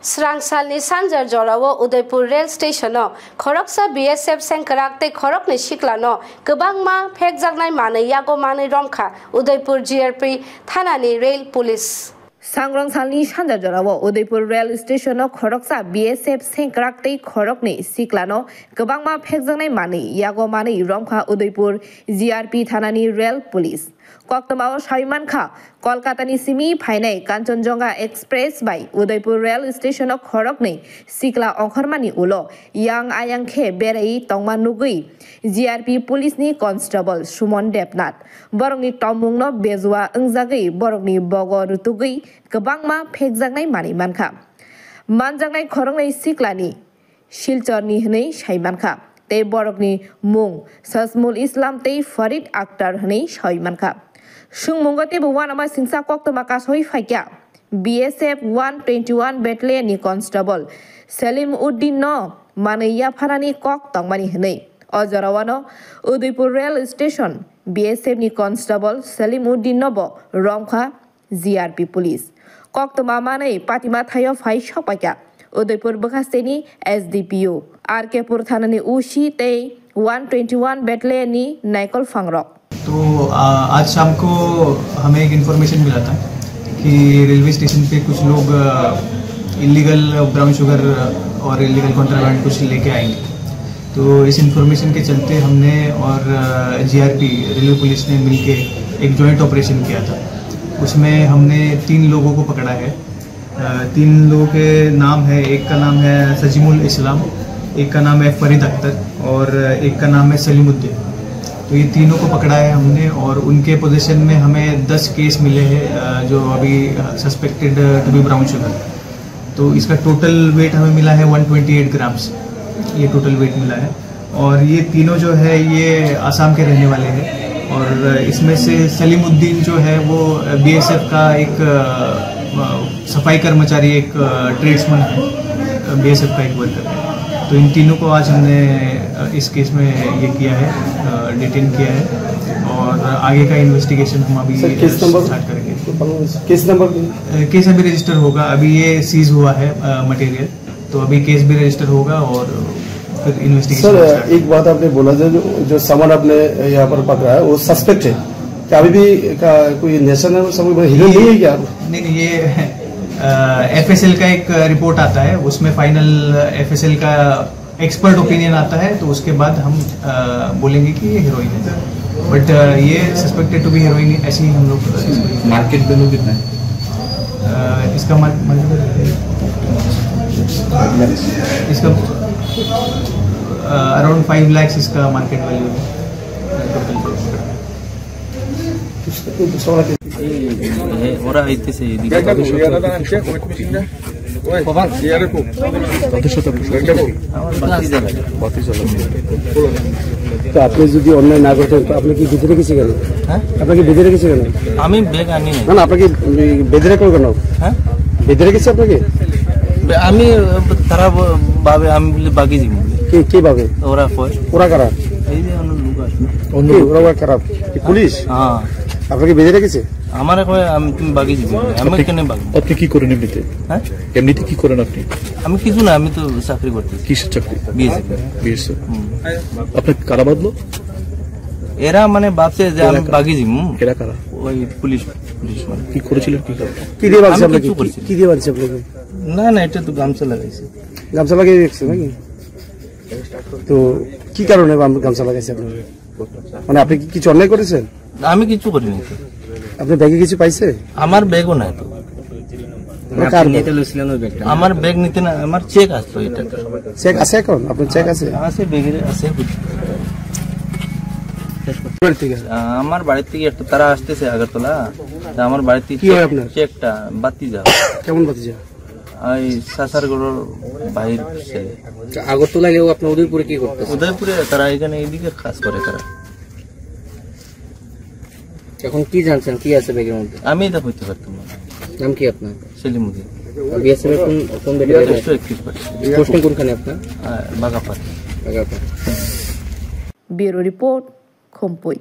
Srangsalni Sanjar Jorao Udaipur Rail Station Khoroksa BSF Sengkarakte Khorokni Shiklano Gobangma Phekjaknai Manui Yago Manui Romkha Udaipur GRP Thanani Rail Police Srangsalni Sanjar Jorao Udaipur Rail Station Khoroksa BSF Sengkarakte Khorokni Shiklano Gobangma Phekjaknai Manui Yago Manui Romkha Udaipur GRP Thanani Rail Police Koktamaw Shaiman Kha Kolkatani Simi Phainai Kanchenjunga Express by Udaipur Rail Station Khorokni Sikla Ongkhormani Ulo Yang Ayang Khe Berei Tongma Nugui GRP Police ni Constable Sumon Debnath Borokni Tomungno Bezua Ungjagui Borokni Bogo Rutugui Gobangma Phekjaknai Mani Mankha Manjaknai Khoroknai Siklani Shilchorni Hnei Shaiman Kha Tei Borokni Mung Sasmul Islam Tei Farid Akhtar Hnei Shaiman Kha Sungmungate Buwanama Singsa Koktama Kasoi Faikya BSF 121 Battalion ni Constable Salim Uddin no Manaiya Pharani Kok Tongmani Hnei Ojorawano Udaipur Rail Station BSF ni Constable Salim Uddin Nobo Romkha GRP Police Koktama Manai Patima Thayo Phai Shopakya Udaipur Bakasteni SDPO RK Purthanani Ushi Tei 121 Battalion ni Naikol Fangrok तो आज शाम को हमें एक information मिला था कि railway station पे कुछ लोग इलीगल ब्राउन शुगर और इलीगल कॉन्ट्राबैंड कुछ लेके आएंगे। तो इस इन्फॉर्मेशन के चलते हमने और जीआरपी रेलवे पुलिस ने मिलके एक जॉइंट ऑपरेशन किया था। उसमें हमने 3 लोगों को पकड़ा है। 3 लोगों के नाम है, एक का नाम है सजीमुल इस्लाम, एक का नाम है फरीद अख्तर और एक का नाम है सलीमुद्दीन। तो ये तीनों को पकड़ा है हमने और उनके पोजीशन में हमें 10 केस मिले हैं जो अभी suspected to be brown sugar. तो इसका टोटल वेट हमें मिला है 128 ग्राम्स, ये टोटल वेट मिला है। और ये तीनों जो है ये आसाम के रहने वाले हैं और इसमें से सलीमुद्दीन जो है वो बीएसएफ का एक सफाई कर्मचारी, एक ट्रेड्समैन है, बीएसएफ का एक वर्कर है। तो इन तीनों को आज हमने इस केस में ये किया है, डिटेन किया है और आगे का इन्वेस्टिगेशन हम अभी स्टार्ट करेंगे। केस अभी रजिस्टर होगा। अभी ये सीज हुआ है मटेरियल, तो अभी केस भी रजिस्टर होगा और फिर इन्वेस्टिगेशन। सर एक बात आपने बोला जो सामान आपने यहाँ पर पकड़ा है वो सस्पेक्ट है क्या? अभी भी कोई नेशनल हिडन नहीं है क्या? नहीं, ये एफएसएल का एक रिपोर्ट आता है, उसमें फाइनल एफएसएल का एक्सपर्ट ओपिनियन आता है, तो उसके बाद हम बोलेंगे कि ये हीरोइन है। बट ये सस्पेक्टेड टू बी हीरोइन, ऐसे ही हम लोग। मार्केट वैल्यू कितना है इसका? इसका अराउंड 5 लाख इसका मार्केट वैल्यू है। তো আপনি যদি অন্যায় না করতেন তো আপনি কি বেঁধে রেখেছে কেন? আপনাকে বেঁধে রেখেছে কেন? আমি বেগ আনি না না, আপনাকে বেঁধে রেখো কেন? হ্যাঁ, বেঁধে রেখেছে আপনাকে? আমি তারা ভাবে আমি বলি বাকি যাব। কে ভাবে? ওরা কারা? এই যে অন্য ওরা কারা? পুলিশ? হ্যাঁ। আপনাকে বেঁধে রেখেছে? আমার আমি তুমি বাকি যাব। আমি কেন বাকি? আপনি কি করেন এমনিতে? হ্যাঁ, এমনিতে কি করেন আপনি? আমি কিছু না, আমি তো চাকরি করতেছি। কিসের চাকরি? বিএসএফ। আপনাকে কারা বাঁধলো? এরা মানে ভাবছে যে আমি বাকি যাব। এরা কারা? ওই পুলিশ মানে। কি করেছিলেন? কি দিয়ে বাঁধছে আপনাকে? কি দিয়ে বাঁধছে আপনাকে? না, এটা তো গামছা লাগাইছে। গামছা লাগিয়ে রেখেছে নাকি? তো কি কারণে গামছা লাগাইছে আপনাকে? মানে আপনি কি কিছু অন্যায় করেছেন? আমি কিছু করিনি। আপনার ব্যাগে কিছু পাইছে? আমার ব্যাগও নাই তো। আমার ব্যাগ নিতে না, আমার চেক আসলো। এটা চেক আছে এখন? আপনার চেক আছে? আছে, ব্যাগে আছে। আমার বাড়ি থেকে একটা তারা আসতেছে আগরতলা, আমার বাড়ি থেকে কি হয় আপনার চেকটা বাতি যা। কেমন বাতি যা? এই সাসারগড়ের বাইর ছেলে। আগরতলা গেও আপনি উদয়পুরে কি করতে? উদয়পুরে তারা এখানে এইদিকে কাজ করে তারা। এখন কি জানছেন কি আছে ব্যাগের মধ্যে? আমি এটা হইতে পারতাম না। নাম কি আপনার? সেলিমুদ্দিন। বিএসএফ এর কোন ব্যাটালিয়ন? পোস্টিং কোনখানে আপনার? বাগাপাত। বাগাপাত। Bureau report, খোমপুই।